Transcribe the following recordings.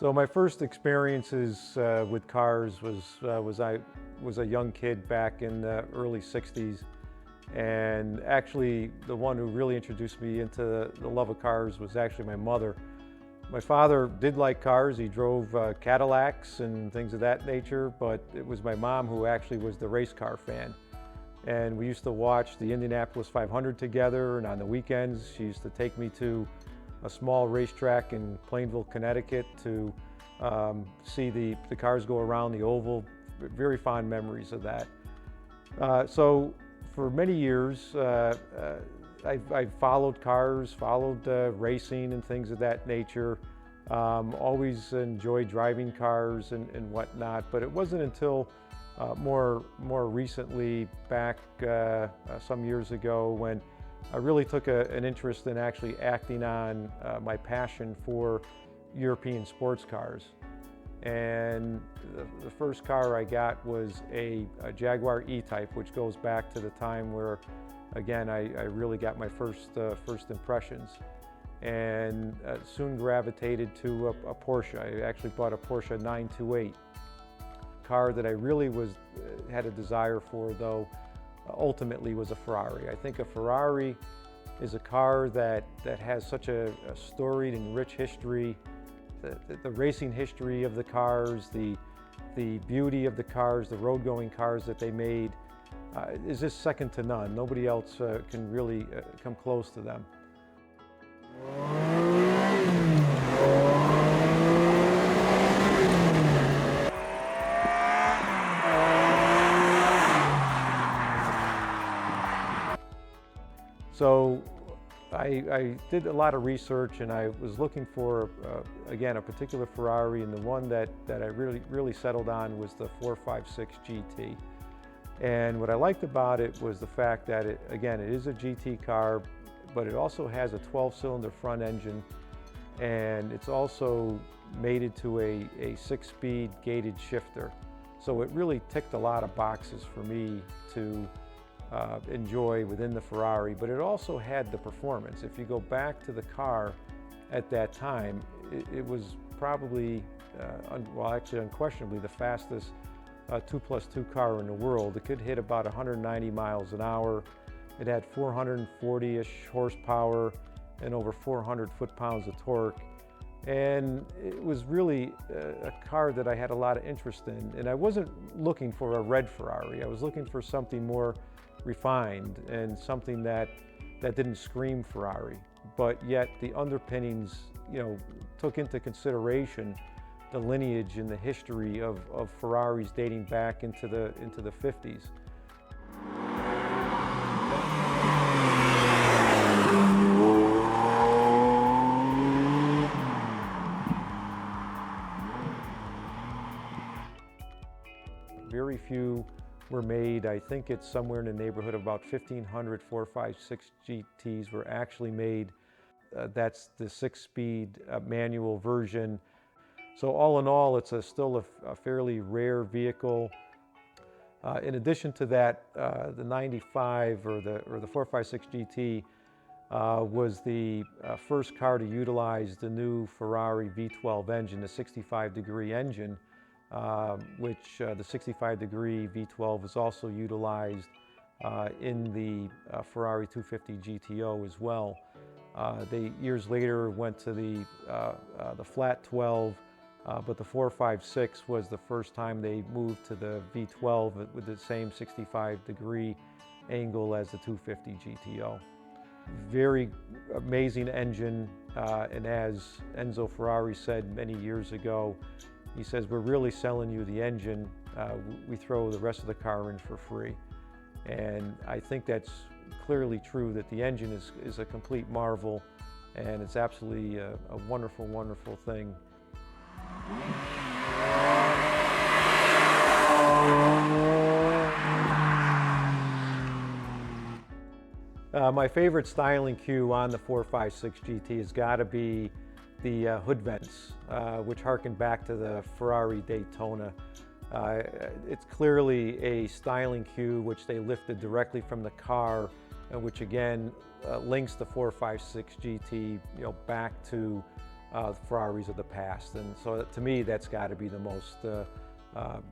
So my first experiences with cars I was a young kid back in the early 60s, and actually the one who really introduced me into the love of cars was actually my mother. My father did like cars. He drove Cadillacs and things of that nature, but it was my mom who actually was the race car fan. And we used to watch the Indianapolis 500 together, and on the weekends she used to take me to a small racetrack in Plainville, Connecticut to see the cars go around the oval. Very fond memories of that. So for many years, I've followed cars, followed racing and things of that nature. Always enjoyed driving cars and whatnot, but it wasn't until more recently, back some years ago, when I really took an interest in actually acting on my passion for European sports cars. And the first car I got was a Jaguar E-Type, which goes back to the time where, again, I really got my first impressions. And soon gravitated to a Porsche. I actually bought a Porsche 928. Car that I really had a desire for, though, ultimately was a Ferrari. I think a Ferrari is a car that has such a storied and rich history. The racing history of the cars, the beauty of the cars, the road-going cars that they made is just second to none. Nobody else can really come close to them. So I did a lot of research, and I was looking for, again, a particular Ferrari, and the one that I really settled on was the 456 GT. And what I liked about it was the fact that it is a GT car, but it also has a 12-cylinder front engine, and it's also mated to a 6-speed gated shifter. So it really ticked a lot of boxes for me to enjoy within the Ferrari, but it also had the performance. If you go back to the car at that time, it was probably, well, actually unquestionably the fastest 2+2 car in the world. It could hit about 190 miles an hour. It had 440-ish horsepower and over 400 foot-pounds of torque. And it was really a car that I had a lot of interest in. And I wasn't looking for a red Ferrari. I was looking for something more refined and something that didn't scream Ferrari, but yet the underpinnings, took into consideration the lineage and the history of Ferraris dating back into the 50s. Very few were made. I think it's somewhere in the neighborhood of about 1,500 456 GTs were actually made. That's the 6-speed manual version. So all in all, it's still a fairly rare vehicle. In addition to that, the 95 or the 456 GT was the first car to utilize the new Ferrari V12 engine, the 65-degree engine, which the 65-degree V12 is also utilized in the Ferrari 250 GTO as well. They years later went to the flat 12, but the 456 was the first time they moved to the V12 with the same 65-degree angle as the 250 GTO. Very amazing engine, and as Enzo Ferrari said many years ago, he says, "We're really selling you the engine, we throw the rest of the car in for free." And I think that's clearly true, that the engine is a complete marvel, and it's absolutely a wonderful, wonderful thing. My favorite styling cue on the 456 GT has got to be the hood vents, which harken back to the Ferrari Daytona. It's clearly a styling cue which they lifted directly from the car, and which again links the 456 GT, back to Ferraris of the past. And so to me, that's got to be the most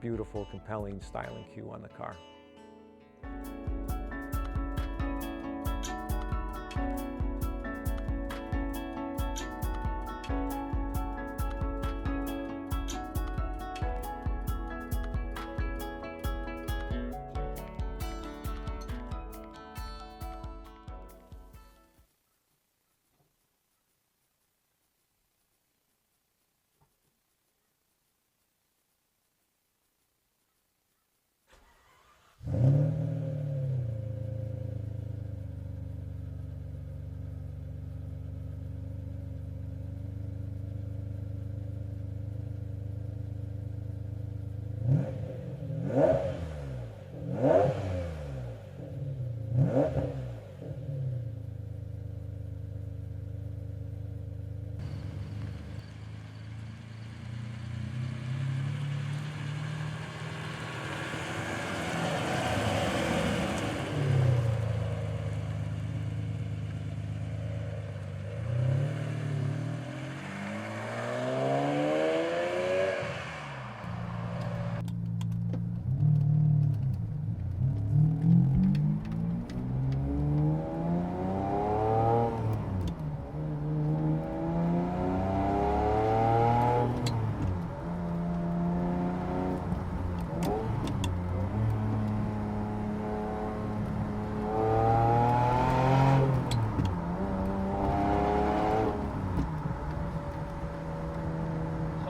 beautiful, compelling styling cue on the car.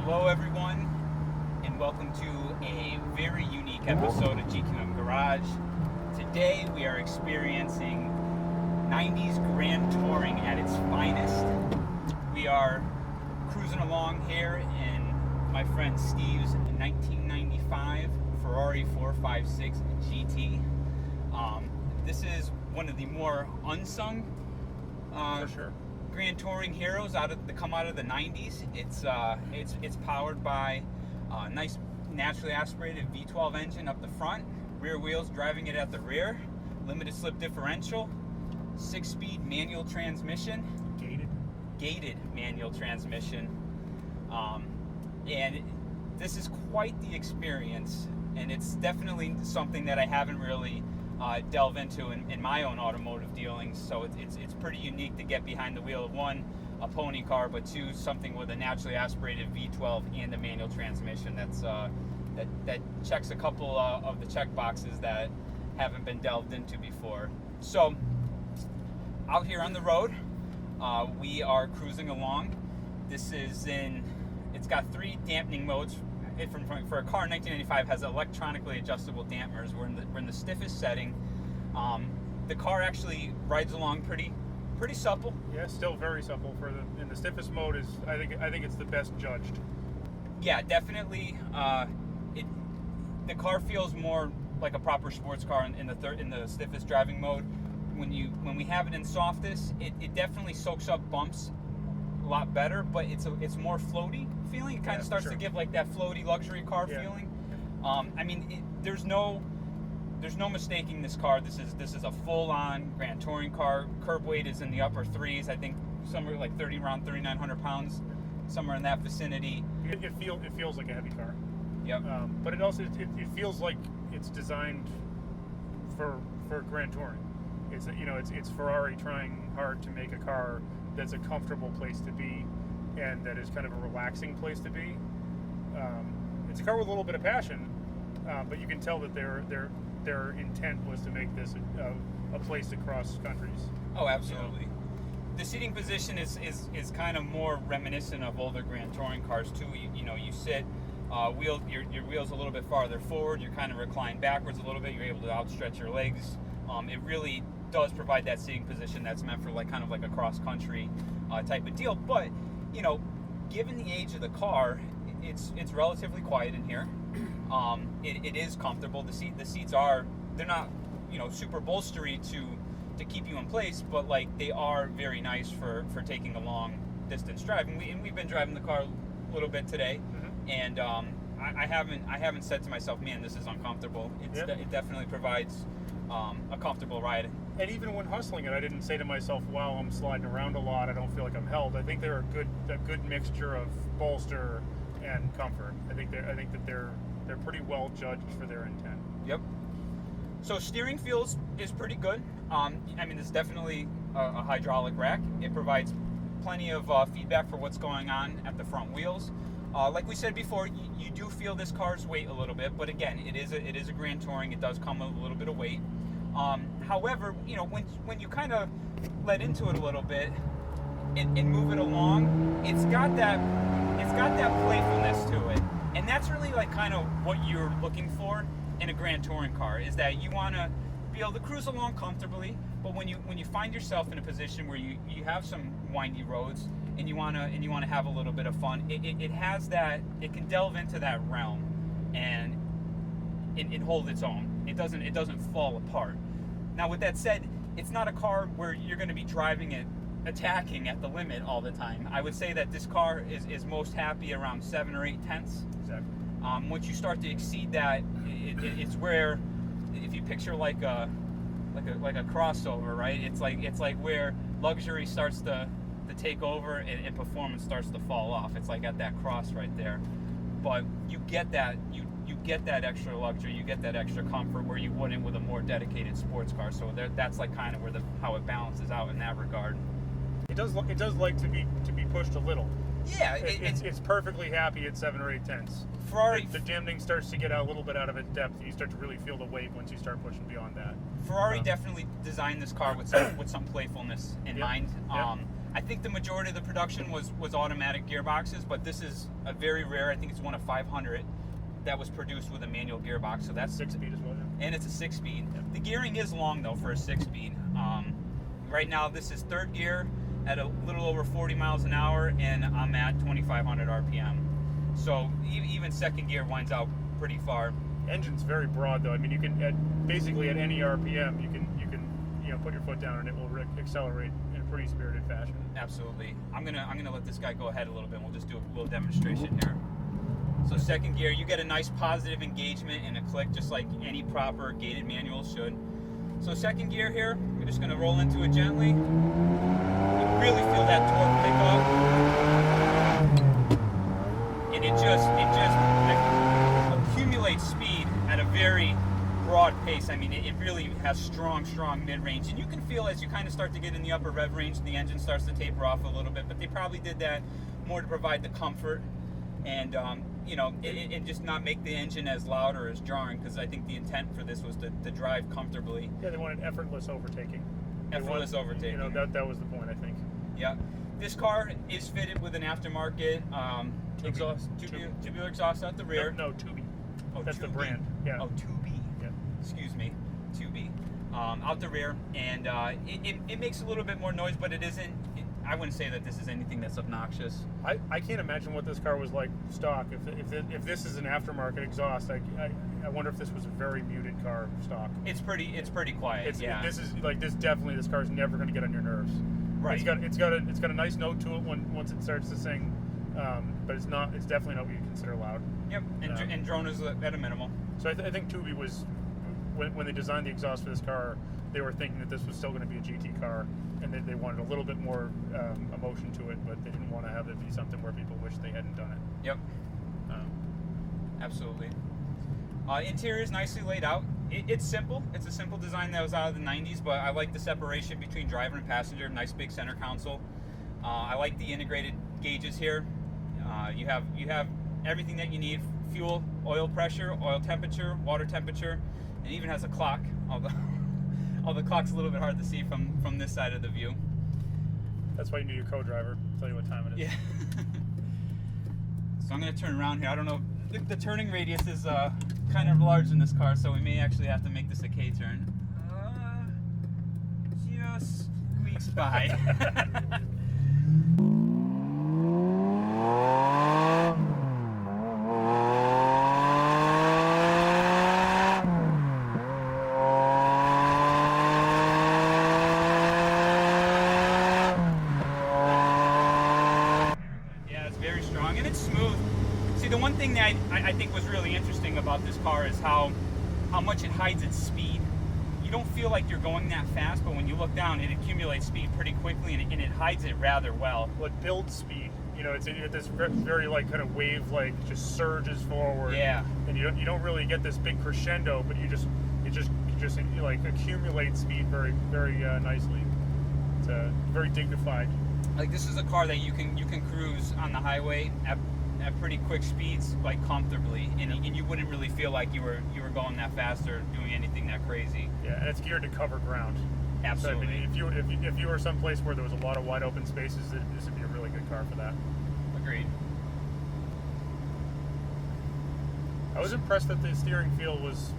Hello everyone, and welcome to a very unique episode of GQM Garage. Today we are experiencing 90s Grand Touring at its finest. We are cruising along here in my friend Steve's 1995 Ferrari 456 GT. This is one of the more unsung for sure. Grand Touring heroes come out of the 90s. It's powered by a nice naturally aspirated V12 engine up the front, rear wheels driving it at the rear, limited slip differential, 6-speed manual transmission, gated manual transmission, and this is quite the experience, and it's definitely something that I haven't really delve into in my own automotive dealings. So it's pretty unique to get behind the wheel of one, a pony car, but two, something with a naturally aspirated V12 and a manual transmission. That checks a couple of the check boxes that haven't been delved into before. So out here on the road, we are cruising along. It's got 3 dampening modes. For a car in 1995 has electronically adjustable dampers. We're in the stiffest setting. The car actually rides along pretty supple. Yeah, still very supple. In the stiffest mode is I think it's the best judged. Yeah, definitely. The car feels more like a proper sports car in the stiffest driving mode. When we have it in softest, it definitely soaks up bumps a lot better, but it's more floaty feeling. It kind of starts to give like that floaty luxury car feeling. I mean, there's no mistaking this car. This is a full-on Grand Touring car. Curb weight is in the upper 3s. I think somewhere like around 3,900 pounds, somewhere in that vicinity. It feels like a heavy car. Yep. But it also it feels like it's designed for Grand Touring. It's Ferrari trying hard to make a car that's a comfortable place to be, and that is kind of a relaxing place to be. It's a car with a little bit of passion, but you can tell that their intent was to make this a place to cross countries. Oh, absolutely. The seating position is kind of more reminiscent of older Grand Touring cars too. You sit, your wheels a little bit farther forward. You're kind of reclined backwards a little bit. You're able to outstretch your legs. It really does provide that seating position that's meant for kind of like a cross country type of deal. But given the age of the car, it's relatively quiet in here. It is comfortable. The seats they're not super bolstery to keep you in place, but they are very nice for taking a long distance drive. And we've been driving the car a little bit today, and I haven't said to myself, man, this is uncomfortable. It definitely provides a comfortable ride. And even when hustling it, I didn't say to myself, "Wow, I'm sliding around a lot. I don't feel like I'm held." I think they're a good mixture of bolster and comfort. I think that they're pretty well judged for their intent. Yep. So steering feels is pretty good. I mean, it's definitely a hydraulic rack. It provides plenty of feedback for what's going on at the front wheels. Like we said before, you do feel this car's weight a little bit, but again, it is a Grand Touring. It does come with a little bit of weight. However, you know, when you kind of let into it a little bit and move it along, it's got that playfulness to it, and that's really like kind of what you're looking for in a Grand Touring car, is that you want to be able to cruise along comfortably, but when you find yourself in a position where you have some windy roads and you want to have a little bit of fun, it has that, it can delve into that realm and it hold its own. It doesn't fall apart. Now, with that said, it's not a car where you're going to be driving it attacking at the limit all the time. I would say that this car is most happy around 7 or 8 tenths. Exactly. Once you start to exceed that, it's where, if you picture like a crossover, right? It's like where luxury starts to take over and performance starts to fall off. It's like at that cross right there. But you get that you get that extra luxury, you get that extra comfort where you wouldn't with a more dedicated sports car. So that's like kind of where how it balances out in that regard. It does like to be pushed a little. Yeah, it's perfectly happy at 7 or 8 tenths. Ferrari, the jambing starts to get a little bit out of its depth, and you start to really feel the weight once you start pushing beyond that. Ferrari definitely designed this car with some playfulness in mind. I think the majority of the production was automatic gearboxes, but this is a very rare. I think it's one of 500 that was produced with a manual gearbox. So that's 6-speed as well. Yeah. And it's a 6-speed. The gearing is long though for a 6-speed. Right now this is 3rd gear at a little over 40 miles an hour, and I'm at 2,500 RPM. So even 2nd gear winds out pretty far. Engine's very broad though. I mean, you can basically at any RPM you can put your foot down and it will accelerate in a pretty spirited fashion. Absolutely. I'm gonna let this guy go ahead a little bit. We'll just do a little demonstration here. So 2nd gear, you get a nice positive engagement and a click, just like any proper gated manual should. So 2nd gear here, we're just gonna roll into it gently. You really feel that torque pick up, and it just accumulates speed at a very broad pace. I mean, it really has strong mid-range, and you can feel as you kind of start to get in the upper rev range, the engine starts to taper off a little bit, but they probably did that more to provide the comfort and and just not make the engine as loud or as jarring, because I think the intent for this was to drive comfortably. Yeah, they wanted effortless overtaking. Overtaking. That was the point, I think. Yeah. This car is fitted with an aftermarket tubular exhaust out the rear. No, Tubi. Oh, that's 2B. the brand. Yeah. Oh, 2B. Yeah. Excuse me, 2B. Out the rear, and it makes a little bit more noise, but it isn't. I wouldn't say that this is anything that's obnoxious. I can't imagine what this car was like stock. If this is an aftermarket exhaust, I wonder if this was a very muted car stock. It's pretty quiet. This car's never going to get on your nerves. Right. It's got a nice note to it once it starts to sing, but it's definitely not what you consider loud. Yep. And drone is at a minimal. So I think Tubi was, when they designed the exhaust for this car, they were thinking that this was still going to be a GT car, and they wanted a little bit more emotion to it, but they didn't want to have it be something where people wish they hadn't done it. Yep. Absolutely. Interior is nicely laid out. It's simple. It's a simple design that was out of the 90s, but I like the separation between driver and passenger. Nice big center console. I like the integrated gauges here. You have everything that you need: fuel, oil pressure, oil temperature, water temperature, and it even has a clock. Although the clock's a little bit hard to see from this side of the view. That's why you need your co-driver to tell you what time it is. Yeah. So I'm going to turn around here. I don't know. The turning radius is kind of large in this car, so we may actually have to make this a K-turn. Just squeaks by. The one thing that I think was really interesting about this car is how much it hides its speed. you don't feel like you're going that fast, but when you look down, it accumulates speed pretty quickly, and it hides it rather well. Well, it builds speed. You know, it's this very like kind of wave, like just surges forward. Yeah. And you don't really get this big crescendo, but it like accumulates speed very nicely. It's very dignified. Like, this is a car that you can cruise on the highway at pretty quick speeds, like comfortably, and you wouldn't really feel like you were going that fast or doing anything that crazy. Yeah, and it's geared to cover ground. Absolutely. So, I mean, if you were someplace where there was a lot of wide open spaces, this would be a really good car for that. Agreed. I was impressed that the steering feel was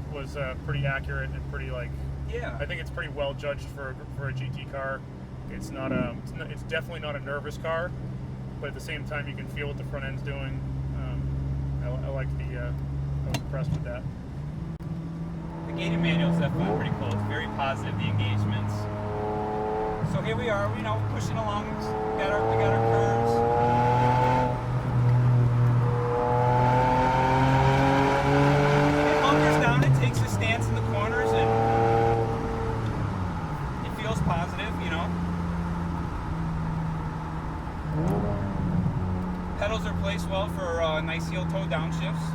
pretty accurate and pretty like. Yeah. I think it's pretty well judged for a GT car. It's definitely not a nervous car, but at the same time you can feel what the front end's doing. I like I was impressed with that. The gated manual is definitely pretty cool. It's very positive, the engagements. So here we are, pushing along. We got our curves. It hunkers down. It takes a stance in the corners, and it feels positive. Pedals are placed well for nice heel toe downshifts.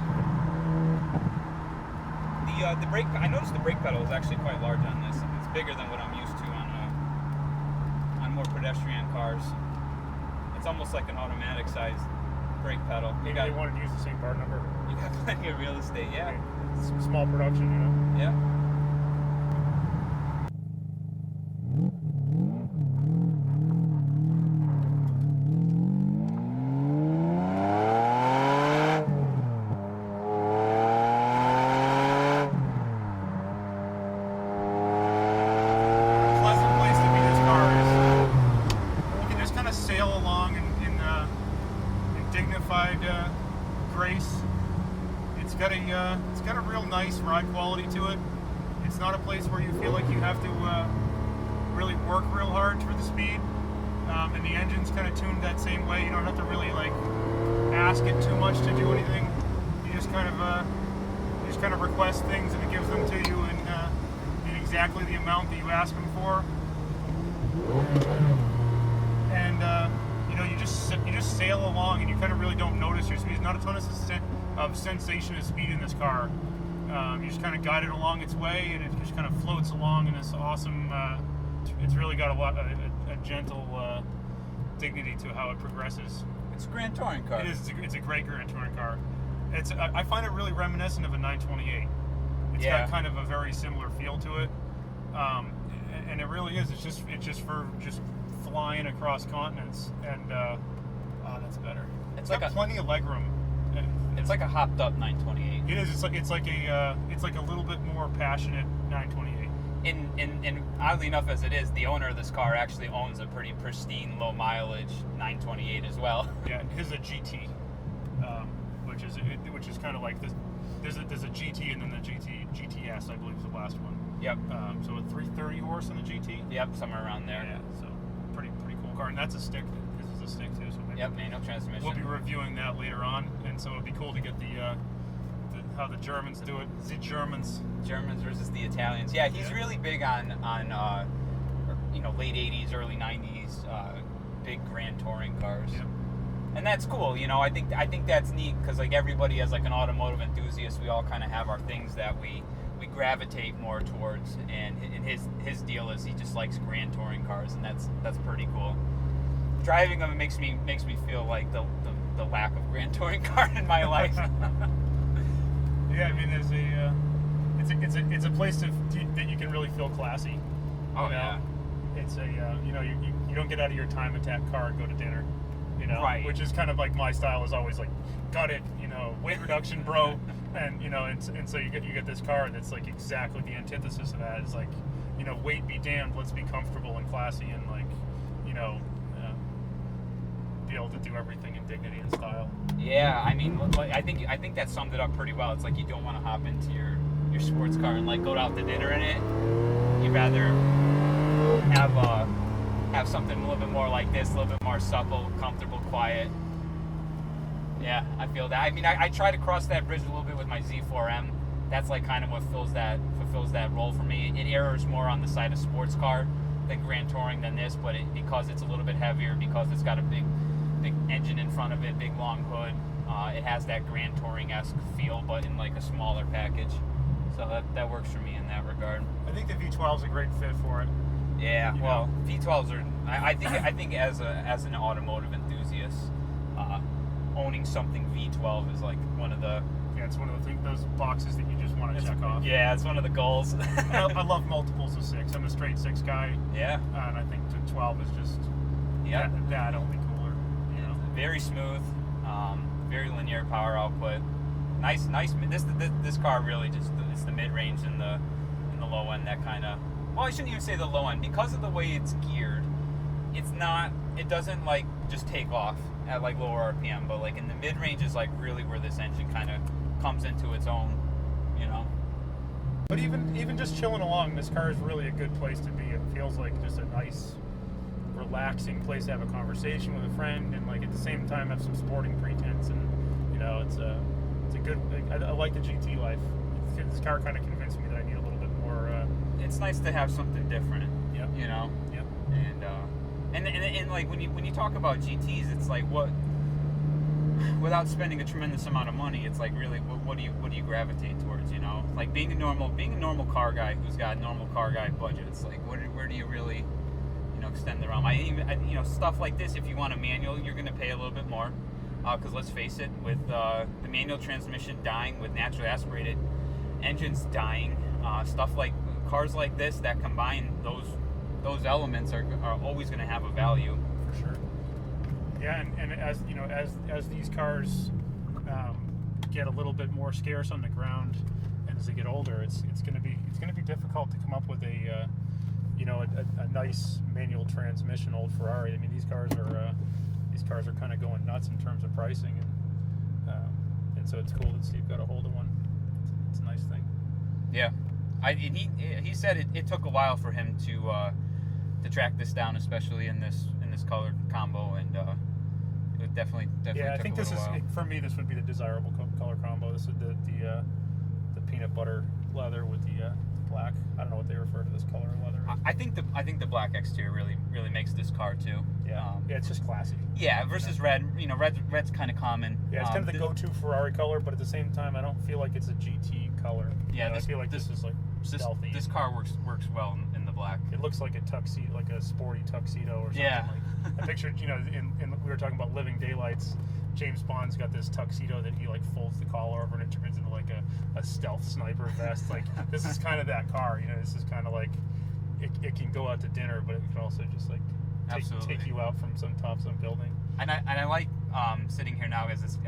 The brake, I noticed the brake pedal is actually quite large on this. It's bigger than what I'm used to on more pedestrian cars. It's almost like an automatic sized brake pedal. Maybe they wanted to use the same part number. You got plenty of real estate, yeah. It's small production, Yeah. Grace. It's got a real nice ride quality to it. It's not a place where you feel like you have to really work real hard for the speed. And the engine's kind of tuned that same way. You don't have to really like ask it too much to do anything. You just kind of request things and it gives them to you in exactly the amount that you ask them for. And you just sail along and you kind of really don't notice your speed. There's not a ton of sensation of speed in this car. You just kind of guide it along its way, and it just kind of floats along in this awesome. It's really got a gentle dignity to how it progresses. It's a Grand Touring car. It is. It's a great Grand Touring car. I find it really reminiscent of a 928. It's got kind of a very similar feel to it, and it really is. It's just for flying across continents, and that's better. It's got plenty of legroom. It's like a hopped up 928. It is. It's like a little bit more passionate 928. And oddly enough, as it is, the owner of this car actually owns a pretty pristine, low mileage 928 as well. Yeah, his is a GT, which is kind of like this. There's a GT and then the GTS, I believe, is the last one. Yep. So a 330 horse in the GT. Yep, somewhere around there. Yeah. So pretty cool car, and that's a stick. This is a stick too. So maybe manual transmission. We'll be reviewing that later on, and so it'd be cool to get how the Germans do it. The Germans versus the Italians. Yeah, he's really big on late 80s, early 90s, big Grand Touring cars. Yep. And that's cool. I think that's neat because like everybody as like an automotive enthusiast, we all kind of have our things that we gravitate more towards, and his deal is he just likes Grand Touring cars, and that's pretty cool. Driving them makes me feel like the lack of Grand Touring car in my life. Yeah, I mean, it's a place that you can really feel classy. Oh yeah. It's you don't get out of your time attack car and go to dinner, right? Which is kind of like my style is always like, got it, weight reduction, bro, and so you get this car that's like exactly the antithesis of that. It's like, weight be damned, let's be comfortable and classy and like, be able to do everything in dignity and style. Yeah, I mean, I think that summed it up pretty well. It's like you don't want to hop into your sports car and like go out to dinner in it. You'd rather have something a little bit more like this, a little bit more supple, comfortable, quiet. Yeah, I feel that. I mean, I try to cross that bridge a little bit with my Z4M. that's like kind of what fulfills that role for me. It errs more on the side of sports car than Grand Touring than this, but because it's a little bit heavier, because it's got a big engine in front of it, big long hood, it has that Grand Touring-esque feel, but in like a smaller package. So that works for me in that regard. I think the V12 is a great fit for it. Yeah, well, V12s are. I think as an automotive enthusiast, owning something V12 is like one of the. Yeah, it's one of the those boxes that you just want to check off. Yeah, it's one of the goals. I love multiples of 6. I'm a straight 6 guy. Yeah. And I think the 12 is just that only cooler. You know, very smooth, very linear power output. Nice. This car really just it's the mid range and the low end that kind of. Well, I shouldn't even say the low end because of the way it's geared. It's not. It doesn't like just take off at like lower RPM, but like in the mid range is like really where this engine kind of comes into its own, you know. But even just chilling along, this car is really a good place to be. It feels like just a nice, relaxing place to have a conversation with a friend, and like at the same time have some sporting pretense. And you know, it's a good. I like the GT life. This car kind of convinced me that I need a little bit more. It's nice to have something different. Yep. You know. Yep. And like when you talk about GTs, it's like what. Without spending a tremendous amount of money, it's like really what do you gravitate towards, you know? Like being a normal car guy who's got a normal car guy budget. It's like where do you really, you know, extend the realm? You know, stuff like this. If you want a manual, you're going to pay a little bit more, because let's face it, with the manual transmission dying, with naturally aspirated engines dying, stuff like cars like this that combine those elements are always going to have a value. For sure. Yeah, and as you know, as these cars get a little bit more scarce on the ground, and as they get older, it's going to be difficult to come up with a nice manual transmission old Ferrari. I mean, these cars are kind of going nuts in terms of pricing, and so it's cool that Steve got a hold of one. It's a nice thing. Yeah, he said it took a while for him to track this down, especially in this color combo, and it definitely yeah, I took think a this is while. for me. This would be the desirable color combo. This is the peanut butter leather with the black. I don't know what they refer to this color of leather. I think the black exterior really makes this car too. Yeah, yeah, it's just classy. Yeah, versus red. You know, red's kind of common. Yeah, it's kind of the go-to Ferrari color, but at the same time, I don't feel like it's a GT color. Yeah, You know, I feel like this is like stealthy. This car works well in the black. It looks like a tuxedo, like a sporty tuxedo or something. Yeah. Like, I pictured, you know, in we were talking about Living Daylights. James Bond's got this tuxedo that he like folds the collar over and it turns into like a stealth sniper vest. Like this is kind of that car, you know. This is kind of like it can go out to dinner, but it can also just like take you out from some top of some building. And I like sitting here now as this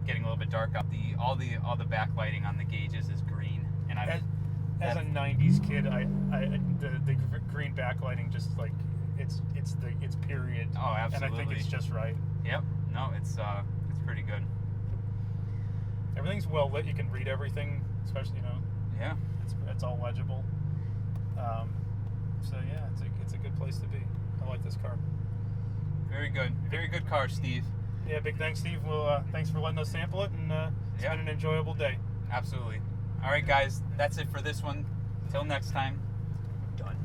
getting a little bit dark out. All the backlighting on the gauges is green, and as a '90s kid, the green backlighting just like it's period. Oh, absolutely. And I think it's just right. Yep. No, it's pretty good. Everything's well lit. You can read everything, especially, you know. Yeah. It's all legible. So yeah, it's a good place to be. I like this car. Very good. Very good car, Steve. Yeah, big thanks, Steve. Well, thanks for letting us sample it, and it's been an enjoyable day. Absolutely. All right, guys, that's it for this one. Till next time. Done.